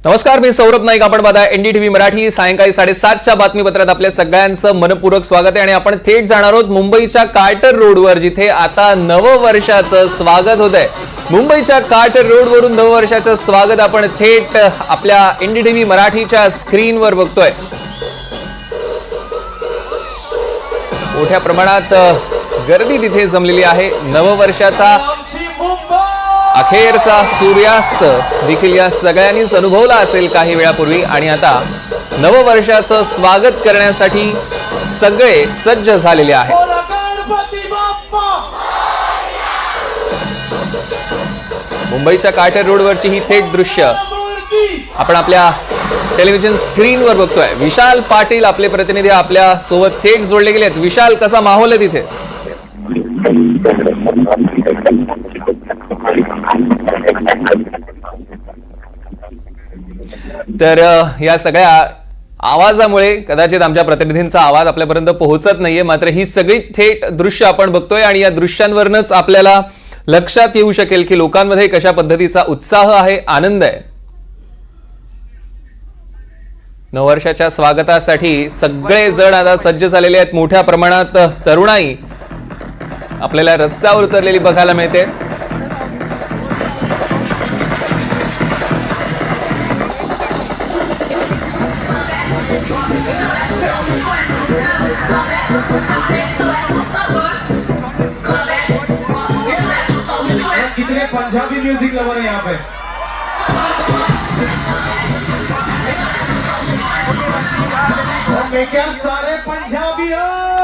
नमस्कार, मी सौरभ नाईक. आपण बघा एनडीटीव्ही मराठी. सायंकाळी 7:30च्या बातमीपत्रात आपल्या सगळ्यांचं मनपूर्वक स्वागत आहे आणि आपण थेट जाणार आहोत मुंबईच्या कार्टर रोडवर, जिथे आता नववर्षाचं स्वागत होत आहे. मुंबईच्या कार्टर रोडवरून नववर्षाचं स्वागत आपण थेट आपल्या एनडीटीव्ही मराठीच्या स्क्रीनवर बघतोय. मोठ्या प्रमाणात गर्दी तिथे जमलेली आहे. नववर्षाचा अखेरचा सूर्यास्त देखील या सगळ्यांनीच अनुभवला असेल काही वेळापूर्वी आणि आता नववर्षाचं स्वागत करण्यासाठी सगळे सज्ज झालेले आहेत. मुंबईच्या कार्टर रोडवरची ही थेट दृश्य आपण आपल्या टेलिव्हिजन स्क्रीनवर बघतोय. विशाल पाटील आपले प्रतिनिधी आपल्या सोबत थेट जोडले गेले आहेत. विशाल, कसा माहोल आहे तिथे? तर या सगळ्या आवाजामुळे कदाचित आमच्या प्रतिनिधींचा आवाज आपल्यापर्यंत पोहोचत नाहीये, मात्र ही सगळी थेट दृश्य आपण बघतोय आणि या दृश्यांवरनच आपल्याला लक्षात येऊ शकेल की लोकांमध्ये कशा पद्धतीचा उत्साह आहे, आनंद आहे. नववर्षाच्या स्वागतासाठी सगळे जण आता सज्ज झालेले आहेत. मोठ्या प्रमाणात तरुणाई आपल्याला रस्त्यावर उतरलेली बघायला मिळते. कितने पंजाबी म्यूजिक लवर है यहाँ पे? मैं क्या सारे पंजाबी हो?